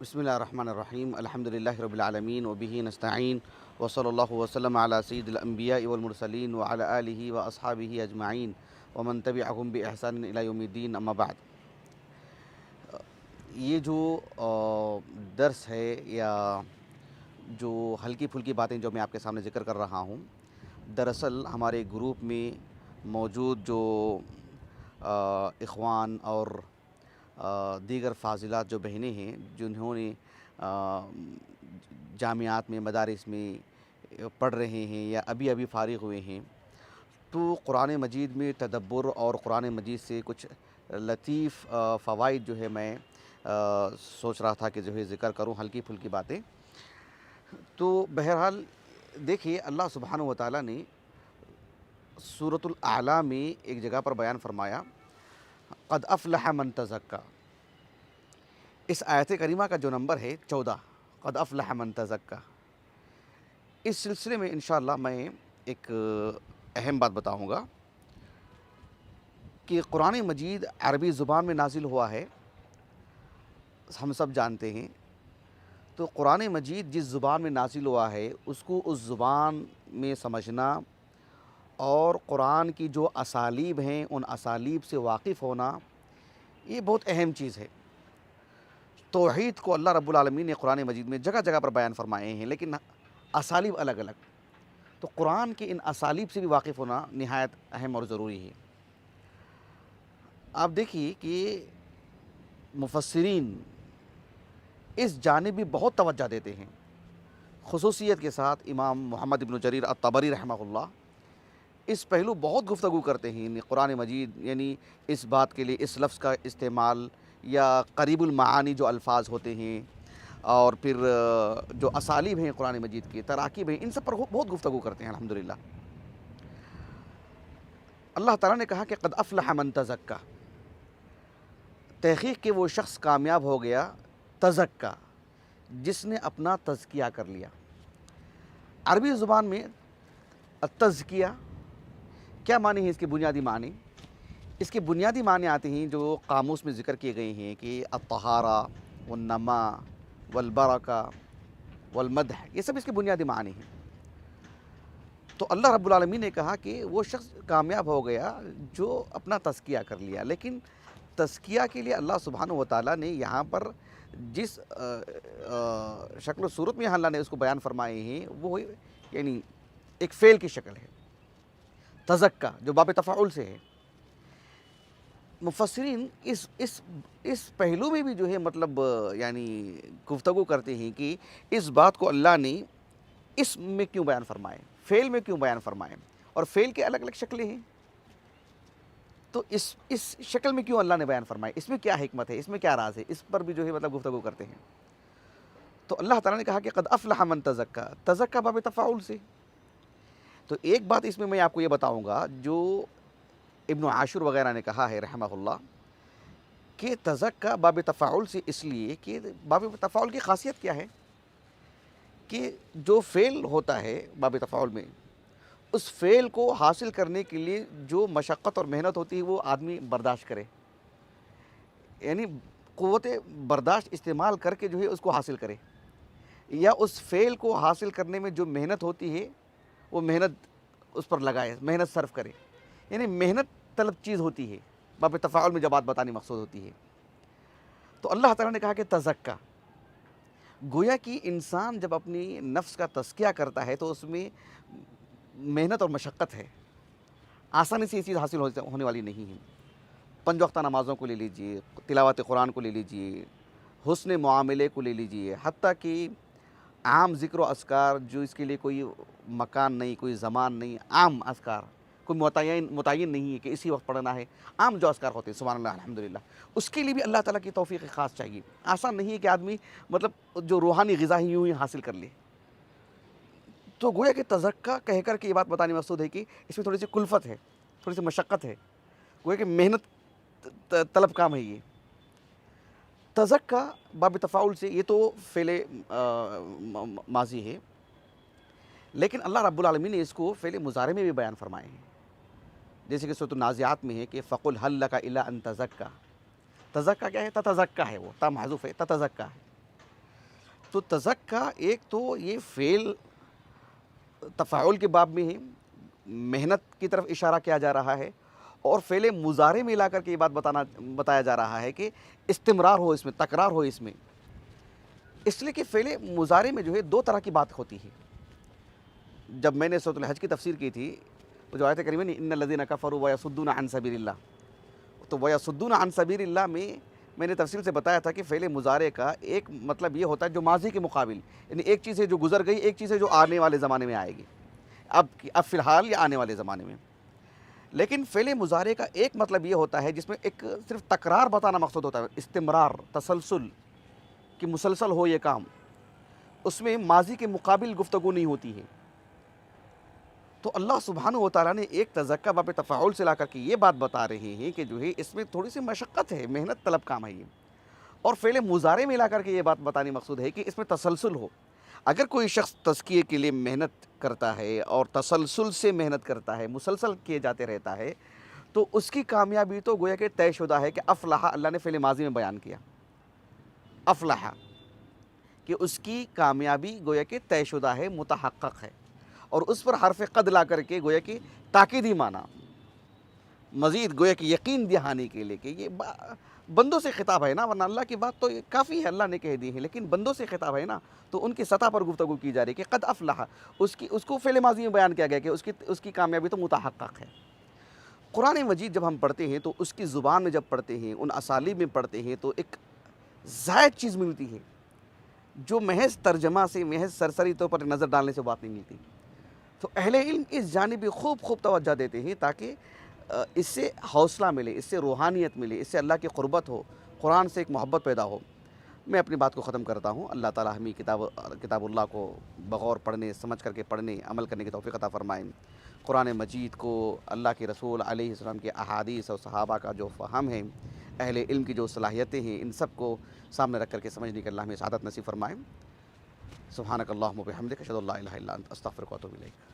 بسم اللہ الرحمن الرحیم الحمد للہ رب العالمین وبہ نستعین وصلی اللہ وسلم علی سید الانبیاء والمرسلین وعلی آلہ واصحابہ اجمعین ومن تبعہم بإحسان الی یوم الدین اما بعد۔ یہ جو درس ہے یا جو ہلکی پھلکی باتیں جو میں آپ کے سامنے ذکر کر رہا ہوں، دراصل ہمارے گروپ میں موجود جو اخوان اور دیگر فاضلات جو بہنیں ہیں جنہوں نے جامعات میں مدارس میں پڑھ رہے ہیں یا ابھی فارغ ہوئے ہیں، تو قرآن مجید میں تدبر اور قرآن مجید سے کچھ لطیف فوائد جو ہے میں سوچ رہا تھا کہ جو ہے ذکر کروں، ہلکی پھلکی باتیں۔ تو بہرحال دیکھیے، اللہ سبحانہ و تعالیٰ نے سورۃ الاعلیٰ میں ایک جگہ پر بیان فرمایا قد افلح من تزکا۔ اس آیت کریمہ کا جو نمبر ہے 14، قد افلح من تزکا، اس سلسلے میں انشاءاللہ میں ایک اہم بات بتاؤں گا کہ قرآن مجید عربی زبان میں نازل ہوا ہے، ہم سب جانتے ہیں۔ تو قرآن مجید جس زبان میں نازل ہوا ہے اس کو اس زبان میں سمجھنا اور قرآن کی جو اسالیب ہیں ان اسالیب سے واقف ہونا، یہ بہت اہم چیز ہے۔ توحید کو اللہ رب العالمین نے قرآن مجید میں جگہ جگہ پر بیان فرمائے ہیں، لیکن اسالیب الگ الگ۔ تو قرآن کے ان اسالیب سے بھی واقف ہونا نہایت اہم اور ضروری ہے۔ آپ دیکھیے کہ مفسرین اس جانب بھی بہت توجہ دیتے ہیں، خصوصیت کے ساتھ امام محمد بن جریر الطبری رحمہ اللہ اس پہلو بہت گفتگو کرتے ہیں، یعنی قرآن مجید یعنی اس بات کے لیے اس لفظ کا استعمال یا قریب المعانی جو الفاظ ہوتے ہیں اور پھر جو اسالیب ہیں قرآن مجید کی تراکیب ہیں، ان سب پر بہت گفتگو کرتے ہیں الحمدللہ۔ اللہ تعالیٰ نے کہا کہ قد افلح من تزکا، تحقیق کہ وہ شخص کامیاب ہو گیا تزکا، جس نے اپنا تزکیہ کر لیا۔ عربی زبان میں التزکیہ کیا معنی ہے؟ اس کے بنیادی معنی، اس کے بنیادی معنی آتے ہیں جو قاموس میں ذکر کیے گئے ہیں کہ الطہارہ والنما والبرکہ والمدح، یہ سب اس کے بنیادی معنی ہیں۔ تو اللہ رب العالمین نے کہا کہ وہ شخص کامیاب ہو گیا جو اپنا تزکیہ کر لیا، لیکن تزکیہ کے لیے اللہ سبحانہ و تعالیٰ نے یہاں پر جس شکل و صورت میں اللہ نے اس کو بیان فرمائے ہیں وہ یعنی ایک فعل کی شکل ہے، تزکا، جو باب تفاعل سے ہے۔ مفسرین اس پہلو میں بھی جو ہے مطلب یعنی گفتگو کرتے ہیں کہ اس بات کو اللہ نے اس میں کیوں بیان فرمائے، فعل میں کیوں بیان فرمائے، اور فعل کے الگ الگ شکلیں ہیں، تو اس شکل میں کیوں اللہ نے بیان فرمائے، اس میں کیا حکمت ہے، اس میں کیا راز ہے، اس پر بھی جو ہے مطلب گفتگو کرتے ہیں۔ تو اللہ تعالیٰ نے کہا کہ قد افلح من تزکا، تزکا باب تفاعل سے۔ تو ایک بات اس میں آپ کو یہ بتاؤں گا جو ابن عاشور وغیرہ نے کہا ہے رحمہ اللہ، کہ تزکا باب تفاعل سے اس لیے کہ باب تفاعل کی خاصیت کیا ہے کہ جو فعل ہوتا ہے باب تفاعل میں، اس فعل کو حاصل کرنے کے لیے جو مشقت اور محنت ہوتی ہے وہ آدمی برداشت کرے، یعنی قوت برداشت استعمال کر کے جو ہے اس کو حاصل کرے، یا اس فعل کو حاصل کرنے میں جو محنت ہوتی ہے وہ محنت اس پر لگائے، محنت صرف کرے، یعنی محنت طلب چیز ہوتی ہے، باب تفاعل میں جب بات بتانی مقصود ہوتی ہے۔ تو اللہ تعالیٰ نے کہا کہ تزکا، گویا کہ انسان جب اپنی نفس کا تزکیہ کرتا ہے تو اس میں محنت اور مشقت ہے، آسانی سے یہ چیز حاصل ہونے والی نہیں ہے۔ 5 وقتہ نمازوں کو لے لیجئے، تلاوت قرآن کو لے لیجئے، حسن معاملے کو لے لیجئے، حتیٰ کہ عام ذکر و اذکار جو اس کے لیے کوئی مکان نہیں، کوئی زمان نہیں، عام اذکار، کوئی متعین نہیں ہے کہ اسی وقت پڑھنا ہے، عام جو اذکار ہوتے ہیں سبحان اللہ الحمدللہ، اس کے لیے بھی اللہ تعالیٰ کی توفیق خاص چاہیے۔ آسان نہیں ہے کہ آدمی مطلب جو روحانی غذا ہی یوں ہی حاصل کر لے۔ تو گویا کہ تزکا کہہ کر کے یہ بات بتانے مقصود ہے کہ اس میں تھوڑی سی کلفت ہے، تھوڑی سی مشقت ہے، گویا کہ محنت طلب کام ہے یہ۔ تزکا باب تفاعل سے، یہ تو فعل ماضی ہے، لیکن اللہ رب العالمین نے اس کو فعل مضارع میں بھی بیان فرمائے ہیں، جیسے کہ سورۃ النازعات میں ہے کہ فَقُلْ هَلْ لَكَ إِلَّا أَن تَزَكَّىٰ۔ تزکا کیا ہے؟ تتزکا ہے، وہ تا محذوف ہے، تتزکا ہے۔ تو تزکا ایک تو یہ فعل تفاعل کے باب میں ہے، محنت کی طرف اشارہ کیا جا رہا ہے، اور فعل مضارع میں لا کر کے یہ بات بتایا جا رہا ہے کہ استمرار ہو اس میں، تکرار ہو اس میں. اس لیے کہ فعل مضارع میں جو ہے دو طرح کی بات ہوتی ہے. جب میں نے سورۃ الحج کی تفسیر کی تھی تو جو آیت کریمہ ہے ان الذین کفروا ویصدون عن سبیل اللہ، تو ویصدون عن سبیل اللہ میں نے تفصیل سے بتایا تھا کہ فعل مضارع کا ایک مطلب یہ ہوتا ہے جو ماضی کے مقابل، یعنی ایک چیز ہے جو گزر گئی، ایک چیز ہے جو آنے والے زمانے میں آئے گی، اب فی الحال یا آنے والے زمانے میں. لیکن فعل مضارع کا ایک مطلب یہ ہوتا ہے جس میں ایک صرف تکرار بتانا مقصود ہوتا ہے، استمرار، تسلسل، کہ مسلسل ہو یہ کام، اس میں ماضی کے مقابل گفتگو نہیں ہوتی ہے. تو اللہ سبحانہ و تعالیٰ نے ایک تزکہ باب تفاعل سے لا کر کے یہ بات بتا رہے ہیں کہ جو ہے اس میں تھوڑی سی مشقت ہے، محنت طلب کام ہے یہ. اور فعل مضارع میں لا کر کے یہ بات بتانے مقصود ہے کہ اس میں تسلسل ہو. اگر کوئی شخص تزکیے کے لیے محنت کرتا ہے اور تسلسل سے محنت کرتا ہے، مسلسل کیے جاتے رہتا ہے، تو اس کی کامیابی تو گویا کہ طے شدہ ہے. کہ افلح اللہ نے فعل ماضی میں بیان کیا، افلح، کہ اس کی کامیابی گویا کہ طے شدہ ہے، متحقق ہے. اور اس پر حرف قد لا کر کے گویا کہ تاکیدی معنی، مزید گویا کہ یقین دہانی کے لیے کہ یہ بندوں سے خطاب ہے نا، ورنہ اللہ کی بات تو کافی ہے، اللہ نے کہہ دی ہے، لیکن بندوں سے خطاب ہے نا، تو ان کی سطح پر گفتگو کی جا رہی ہے کہ قد افلح، اس کو فعل ماضی میں بیان کیا گیا کہ اس کی کامیابی تو متحقق ہے. قرآن مجید جب ہم پڑھتے ہیں تو اس کی زبان میں جب پڑھتے ہیں، ان اسالیب میں پڑھتے ہیں، تو ایک زائد چیز ملتی ہے جو محض ترجمہ سے، محض سرسری طور پر نظر ڈالنے سے بات نہیں ملتی. تو اہل علم اس جانب خوب توجہ دیتے ہیں تاکہ اس سے حوصلہ ملے، اس سے روحانیت ملے، اس سے اللہ کی قربت ہو، قرآن سے ایک محبت پیدا ہو. میں اپنی بات کو ختم کرتا ہوں. اللہ تعالی ہمیں کتاب اللہ کو بغور پڑھنے، سمجھ کر کے پڑھنے، عمل کرنے کی توفیق عطا فرمائیں. قرآن مجید کو اللہ کے رسول علیہ السلام کے احادیث اور صحابہ کا جو فہم ہے، اہل علم کی جو صلاحیتیں ہیں، ان سب کو سامنے رکھ کر کے سمجھنے کی اللہ ہمیں سعادت نصیب فرمائیں. سبحانک اللہم و بحمدک، اشہد ان لا الہ الا انت، استغفرک و اتوب الیک.